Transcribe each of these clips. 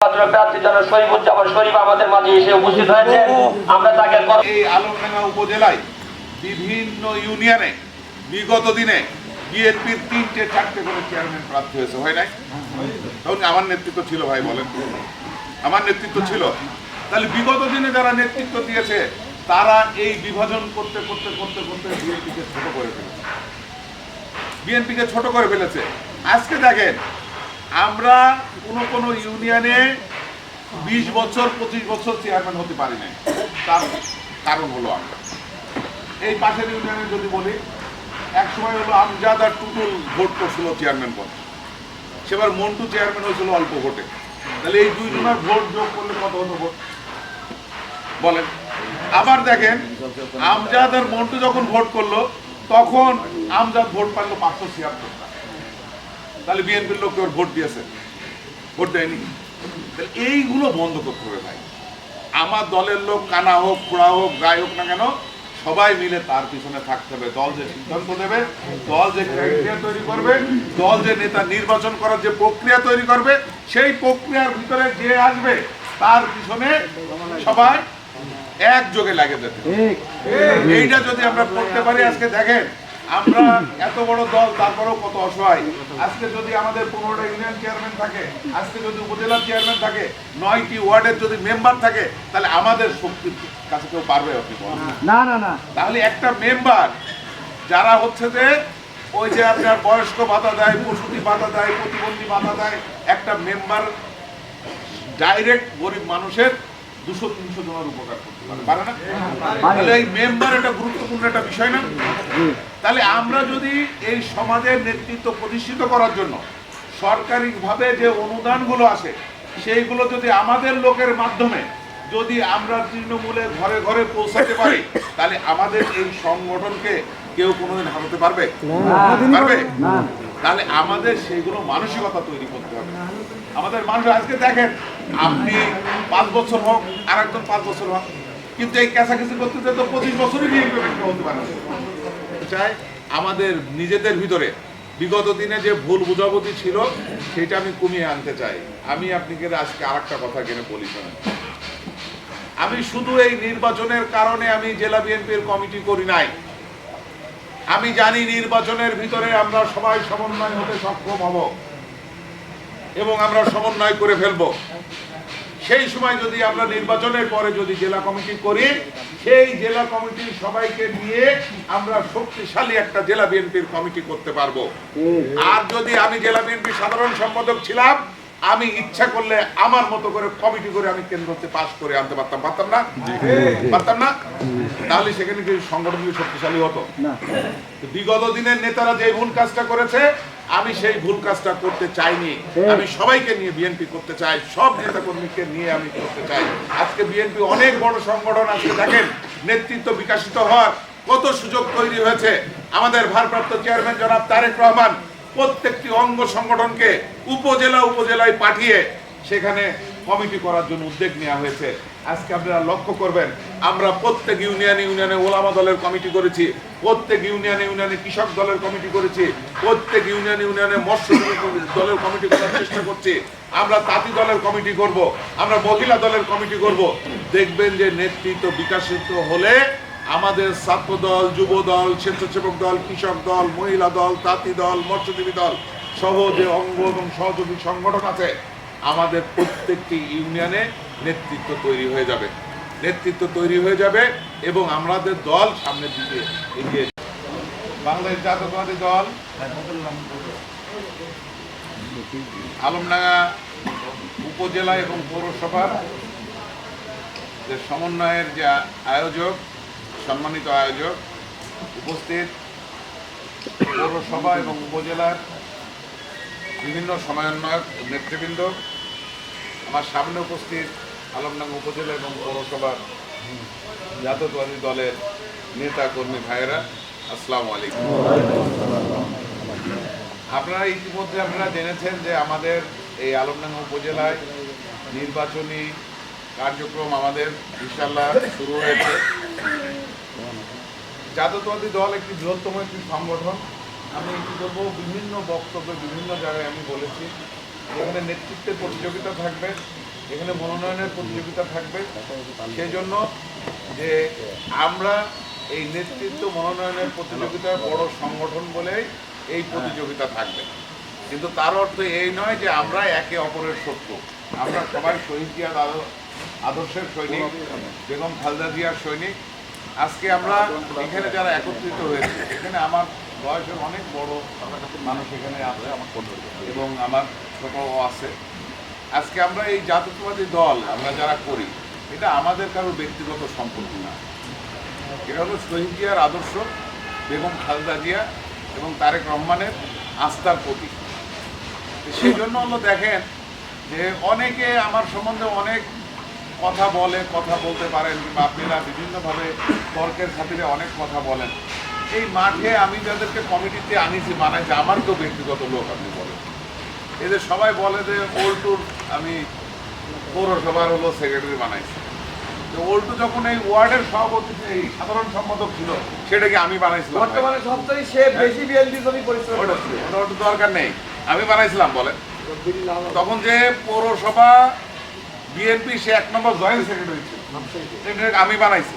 আমাদের মাঝে এসে উপস্থিত হয়েছে। আমরা তাকে এই আলমডাঙ্গা উপজেলায় বিভিন্ন ইউনিয়নে বিগত দিনে বিএনপির 3-4টে করে চেয়ারম্যান প্রার্থী হয়েছে, হয় নাই? তখন আমার নেতৃত্ব ছিল, ভাই বলেন, আমার নেতৃত্ব ছিল। তাহলে বিগত দিনে যারা নেতৃত্ব দিয়েছে তারা এই বিভাজন করতে করতে করতে করতে বিএনপিকে ছোট করে ফেলেছে, বিএনপিকে ছোট করে ফেলেছে। আজকে দেখেন, আমরা কোনো ইউনিয়নে 20 বছর 25 বছর চেয়ারম্যান হতে পারি নাই। তার কারণ হলো আমরা এই পাশের ইউনিয়নে যদি বলি, এক সময় হলো আমজাদ আর টুটুল ভোট করছিল চেয়ারম্যান পদ, সেবার মন্টু চেয়ারম্যান হয়েছিল অল্প ভোটে। তাহলে এই দুইজনের ভোট যোগ করলে কত হতো ভোট বলেন? আবার দেখেন, আমজাদ আর মন্টু যখন ভোট করলো তখন আমজাদ ভোট পারলো 576। তাহলে বিএনপির লোক ওর ভোট দিয়েছে, ভোট দেয়নি। তাহলে এইগুলো বন্ধ করতে হবে ভাই। আমার দলের লোক কানা হোক, খোড়া হোক, গায়ে হোক না কেন, সবাই মিলে তার পিছনে থাকতে হবে। দল যে সিদ্ধান্ত দেবে, দল যে ক্রাইটেরিয়া তৈরি করবে, দল যে নেতা নির্বাচন করার যে প্রক্রিয়া তৈরি করবে, সেই প্রক্রিয়ার ভিতরে যে আসবে তার পিছনে সবাই একযোগে লাগে যেতে। এইটা যদি আমরা করতে পারি, আজকে দেখেন আমরা এত বড় দল, তারপরেও কত অসহায়। আজকে যদি আমাদের 15টা ইউনিয়ন চেয়ারম্যান থাকে, আজকে যদি উপজেলা চেয়ারম্যান থাকে, 9টি ওয়ার্ডের যদি মেম্বার থাকে, তাহলে আমাদের শক্তির কাছে কেউ পারবে? আপনি বলেন না। না না, তাহলে একটা মেম্বার যারা হচ্ছে যে ওই যে আপনার বয়স্ক ভাতা দেয়, প্রসূতি ভাতা দেয়, প্রতিবন্ধী ভাতা দেয়, একটা মেম্বার ডাইরেক্ট গরিব মানুষের 200-300 জনের উপকার করতে পারে না? তাহলে এই মেম্বার একটা গুরুত্বপূর্ণ একটা বিষয় না? তাহলে আমরা যদি এই সমাজের নেতৃত্ব প্রতিষ্ঠিত করার জন্য সরকারিভাবে যে অনুদানগুলো আসে, সেইগুলো যদি আমাদের লোকের মাধ্যমে যদি আমরা তৃণমূলে ঘরে ঘরে পৌঁছাতে পারি, তাহলে আমাদের এই সংগঠনকে কেউ কোনোদিন হারাতে পারবে? পারবে? তাহলে আমাদের সেইগুলো মানসিকতা তৈরি করতে হবে। আমাদের মানুষ আজকে দেখেন, আপনি 5 বছর হোক, আর একজন 5 বছর হোক, কিন্তু এই কাছাকাছি করতে তো 25 বছরই বিএনপি হতে পারে। চাই আমাদের নিজেদের ভিতরে বিগত দিনে যে ভুল বুঝাবুঝি ছিল সেটা আমি কমিয়ে আনতে চাই। আমি আপনাকে আজকে আর একটা কথা কেন বলি, আমি শুধু এই নির্বাচনের কারণে আমি জেলা বিএনপির কমিটি করি নাই। আমি জানি নির্বাচনের ভিতরে আমরা সবাই সমন্বয় হতে সক্ষম হব এবং আমরা সমন্বয় করে ফেলব। সেই সময় যদি আমরা নির্বাচনের পরে যদি জেলা কমিটি করি, সেই জেলা কমিটির সবাইকে নিয়ে আমরা শক্তিশালী একটা জেলা বিএনপির কমিটি করতে পারবো। আর যদি আমি জেলা বিএনপির সাধারণ সম্পাদক ছিলাম, আমি ইচ্ছা করলে আমার মতো করে কমিটি করে আমি কেন্দ্রতে পাস করে আনতে পারতাম, পারতাম না? পারতাম না? তাহলে সেখানে কি সংগঠনগুলি শক্তিশালী হতো? বিগত দিনের নেতারা যে ভুল কাজটা করেছে, আমি সেই ভুল কাজটা করতে চাইনি। আমি সবাইকে নিয়ে বিএনপি করতে চাই, সব নেতা কর্মীকে নিয়ে আমি করতে চাই। আজকে বিএনপি অনেক বড় সংগঠন। আজকে দেখেন নেতৃত্ব বিকশিত হওয়ার কত সুযোগ তৈরি হয়েছে। আমাদের ভারপ্রাপ্ত চেয়ারম্যান জনাব তারেক রহমান প্রত্যেকটি অঙ্গ সংগঠনকে উপজেলায় পাঠিয়ে সেখানে কমিটি করার জন্য উদ্যোগ নেওয়া হয়েছে। আজকে আপনারা লক্ষ্য করবেন, আমরা প্রত্যেক ইউনিয়নে ওলামা দলের কমিটি করেছি, প্রত্যেক ইউনিয়নে কৃষক দলের কমিটি করেছি, প্রত্যেক ইউনিয়নে মৎস্য দলের কমিটি করার চেষ্টা করছি। আমরা তাঁতি দলের কমিটি করব, আমরা মহিলা দলের কমিটি করব। দেখবেন যে নেতৃত্ব বিকশিত হলে আমাদের ছাত্র দল, যুব দল, স্বেচ্ছাসেবক দল, কৃষক দল, মহিলা দল, তাঁতি দল, মৎস্যজীবী দল সহ যে অঙ্গ এবং সহযোগী সংগঠন আছে, আমাদের প্রত্যেকটি ইউনিয়নে নেতৃত্ব তৈরি হয়ে যাবে, নেতৃত্ব তৈরি হয়ে যাবে এবং আমাদের দল সামনের দিকে এগিয়ে। বাংলাদেশ জাতীয়তাবাদী দল আলমডাঙ্গা উপজেলা এবং পৌরসভার যে সমন্বয়ের যে আয়োজক, সম্মানিত আয়োজক, উপস্থিত পৌরসভা এবং উপজেলার বিভিন্ন সমন্বয়ক নেতৃবৃন্দ, আমার সামনে উপস্থিত আলমডাঙ্গা উপজেলা এবং পৌরসভার জাতীয়তাবাদী দলের নেতা কর্মী ভাইয়েরা, আসসালামু আলাইকুম। আপনারা ইতিমধ্যে আপনারা জেনেছেন যে আমাদের এই আলমডাঙ্গা উপজেলায় নির্বাচনী কার্যক্রম আমাদের ইনশাআল্লাহ শুরু হয়েছে। জাতীয়তাবাদী দল একটি বৃহত্তম একটি সংগঠন। আমি কি বলবো, বিভিন্ন বক্তব্যে বিভিন্ন জায়গায় আমি বলেছি, এখানে নেতৃত্বের প্রতিযোগিতা থাকবে, এখানে মনোনয়নের প্রতিযোগিতা থাকবে। সেই জন্য যে আমরা এই নেতৃত্ব মনোনয়নের প্রতিযোগিতার বড় সংগঠন বলেই এই প্রতিযোগিতা থাকবে, কিন্তু তার অর্থ এই নয় যে আমরা একে অপরের শত্রু। আমরা সবাই শহীদ জিয়ার আদর্শের সৈনিক, বেগম খালেদা জিয়ার সৈনিক। আজকে আমরা এখানে যারা একত্রিত হয়েছে, এখানে আমার বয়সের অনেক বড় মানুষ এখানে আছে এবং আমার ছোটও আছে। আজকে আমরা এই জাতীয়তাবাদী দল আমরা যারা করি, এটা আমাদের কারো ব্যক্তিগত সম্পত্তি না, এটা হলো শহীদ জিয়ার আদর্শ, বেগম খালেদা জিয়া এবং তারেক রহমানের আস্থার প্রতীক। সেই জন্য হলো দেখেন যে অনেকে আমার সম্বন্ধে অনেক কথা বলে, কথা বলতে পারেন, কিংবা আপনারা বিভিন্নভাবে তর্কের খাতিরে অনেক কথা বলেন। এই মাঠে আমি যাদেরকে কমিটিতে আনিছি, বানাইছি, আমার তো ব্যক্তিগত লোক আপনি বলেন। এদের সবাই বলে যে ওল্টুর আমি পৌরসভার হলো সেক্রেটারি বানাইছি। তো ওল্টু যখন এই ওয়ার্ডের সভাপতি, এই সাধারণ সম্পাদক ছিল, সেটাকে আমি বানাইছিলাম। বর্তমানে সবচেয়ে সে বেশি বিএনপি জমি পরিশ্রম করছে। ওটা দরকার নেই, আমি বানাইছিলাম বলেন। তখন যে পৌরসভা বিএনপি সে 1 নম্বর জয়েন্ট সেক্রেটারি ছিল, আমি বানাইছি।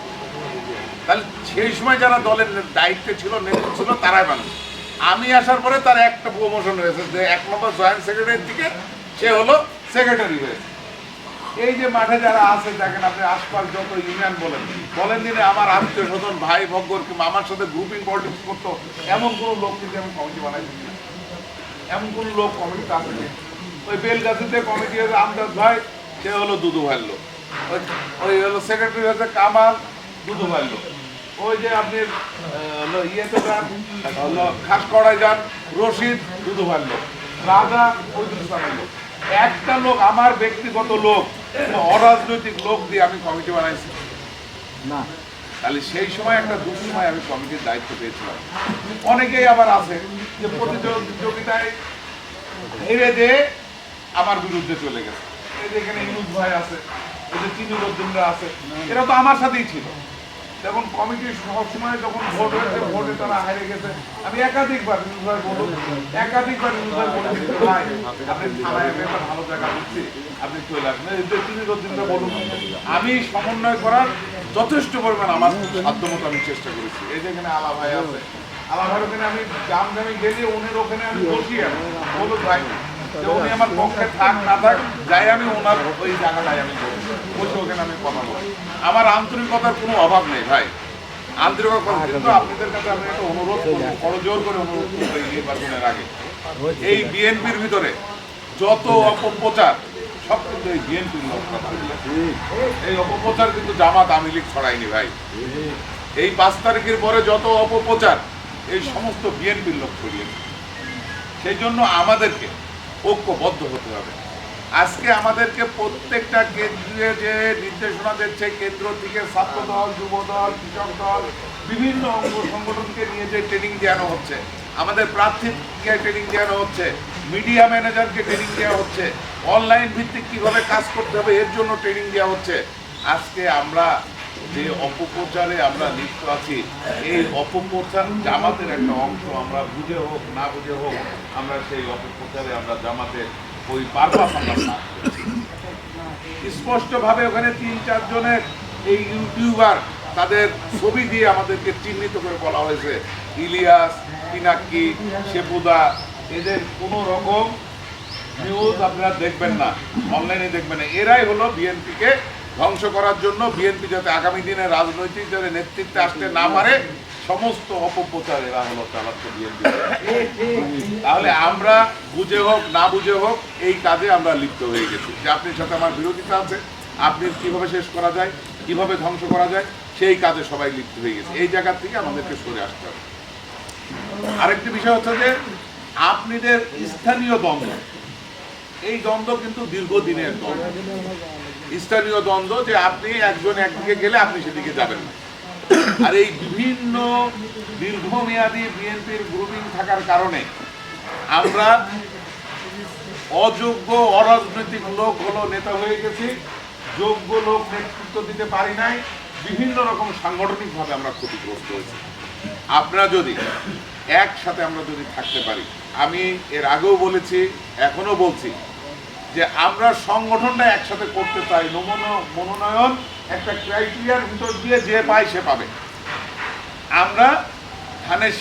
তাহলে সেই সময় যারা দলের দায়িত্বে ছিল, নেতৃত্ব ছিল, তারাই বানাইছে। আমি আসার পরে তার একটা প্রমোশন হয়েছে যে 1 নম্বর জয়েন্ট সেক্রেটারি থেকে সে হলো সেক্রেটারি হয়েছে। এই যে মাঠে যারা আছে দেখেন আপনি, আশপাশ যত ইউনিয়ন বলেন দিনে আমার আত্মীয় স্বজন, ভাই ভগ্গর, কিংবা আমার সাথে গ্রুপিং পলিটিক্স করতো, এমন কোনো লোক কিন্তু আমি কমিটি বানাইছি না। এমন কোনো লোক কমিটিতে আসেনি। ওই বেলগাছিতে কমিটি হয়েছে আমদাদ ভাই, সে হলো দুদু ভাইয়ের লোক। ওই হলো সেক্রেটারি হয়েছে কামাল, দুদু ভাইয়ের লোক। ওই যে আপনি ইয়েতে যান, হলো খাসকড়ায় যান, রশিদ, দুদু ভাইয়ের লোক। রাজা, ওইদুল ইসলামের লোক। একটা লোক আমার ব্যক্তিগত লোক, অরাজনৈতিক লোক দিয়ে আমি কমিটি বানাইছি না। তাহলে সেই সময় একটা দুঃসময় আমি কমিটির দায়িত্ব পেয়েছিলাম। অনেকেই আবার আছে যে প্রতিযোগিতায় হেরে যে আমার বিরুদ্ধে চলে গেছে। এই যে এখানে ইউনুস ভাই আছে, এই যে তিনুর উদ্দিনরা আছে, এরা তো আমার সাথেই ছিল। যখন কমিটির সবসময় যখন ভোট হয়েছে, ভোটে তারা হারে গেছে, আমি একাধিকবার ইউনুস ভাই বলুন, একাধিকবার ইউনুস ভাই বলে দিচ্ছি, ভাই আপনি থানায় একটা ভালো জায়গা দিচ্ছি, আপনি চলে আসবেন। এই যে তিনুর উদ্দিনরা বলুন, আমি সমন্বয় করার যথেষ্ট পরিমাণ আমার সাধ্যমতো আমি চেষ্টা করেছি। এই যে এখানে আলা ভাই আছে, আলা ভাইয়ের ওখানে আমি জামে গেলে উনির ওখানে আমি বসি, বলুন ভাই উনি আমার পক্ষে থাক না থাক, যাই আমি ওনার ওই জায়গাটায় আমি বসে ওখানে আমি কথা বলি। আমার আন্তরিকতার কোনো অভাব নেই ভাই, আন্তরিকতা। কিন্তু আপনাদের কাছে আমি একটা অনুরোধ করবো, করজোর করে অনুরোধ করবো, এই নির্বাচনের আগে এই বিএনপির ভিতরে যত অপপ্রচার, সব কিন্তু এই বিএনপির লোক। এই অপপ্রচার কিন্তু জামাত আওয়ামী লীগ ছড়ায়নি ভাই। এই 5 তারিখের পরে যত অপপ্রচার, এই সমস্ত বিএনপির লোক ছড়িয়েছে। সেই জন্য আমাদেরকে ঐক্যবদ্ধ হতে হবে। আজকে আমাদেরকে প্রত্যেকটা কেন্দ্রে যে নির্দেশনা দিচ্ছে, কেন্দ্র থেকে ছাত্র দল, যুব দল, কৃষক দল, বিভিন্ন অঙ্গ সংগঠনকে নিয়ে যে ট্রেনিং দেওয়ানো হচ্ছে, আমাদের প্রার্থীকে ট্রেনিং দেওয়ানো হচ্ছে, মিডিয়া ম্যানেজারকে ট্রেনিং দেওয়া হচ্ছে, অনলাইন ভিত্তিক কীভাবে কাজ করতে হবে এর জন্য ট্রেনিং দেওয়া হচ্ছে। আজকে আমরা যে অপপ্রচারে আমরা লিপ্ত আছি, এই অপপ্রচার জামাতের একটা অংশ। আমরা বুঝে হোক না বুঝে হোক, আমরা সেই অপপ্রচারে আমরা জামাতে ওই পারপাস আমরা স্পষ্টভাবে ওখানে 3-4 জনের এই ইউটিউবার তাদের ছবি দিয়ে আমাদেরকে চিহ্নিত করে বলা হয়েছে, ইলিয়াস, পিনাক্কি, শেপুদা, এদের কোনো রকম নিউজ আপনারা দেখবেন না, অনলাইনে দেখবেন না। এরাই হলো বিএনপিকে ধ্বংস করার জন্য, বিএনপি যাতে আগামী দিনে রাজনৈতিক যাতে নেতৃত্বে আসতে না পারে, সমস্ত অপপ্রচার এরা হলো চালাচ্ছে বিএনপি। তাহলে আমরা বুঝে হোক না বুঝে হোক এই কাজে আমরা লিপ্ত হয়ে গেছি। যে আপনার সাথে আমার বিরোধিতা আছে, আপনি কিভাবে শেষ করা যায়, কিভাবে ধ্বংস করা যায়, সেই কাজে সবাই লিপ্ত হয়ে গেছে। এই জায়গা থেকে আমাদেরকে সরে আসতে হবে। আরেকটি বিষয় হচ্ছে যে আপনাদের স্থানীয় দ্বন্দ্ব, এই দ্বন্দ্ব কিন্তু দীর্ঘদিনের দ্বন্দ্ব, স্থানীয় দ্বন্দ্ব, যে আপনি একজন একদিকে গেলে আপনি সেদিকে যাবেন না। আর এই বিভিন্ন দীর্ঘমেয়াদী বিএনপির গ্রুপিং থাকার কারণে আমরা অযোগ্য অরাজনৈতিক লোক হলো নেতা হয়ে গেছি, যোগ্য লোক নেতৃত্ব দিতে পারি নাই, বিভিন্ন রকম সাংগঠনিকভাবে আমরা ক্ষতিগ্রস্ত হয়েছি। আপনারা যদি একসাথে আমরা যদি থাকতে পারি, আমি এর আগেও বলেছি, এখনো বলছি যে আমরা সংগঠনটা একসাথে করতে চাই। মনোনয়ন একটা ক্রাইটেরিয়ার ভিতর দিয়ে যে পায় সে পাবে। আমরা ধানের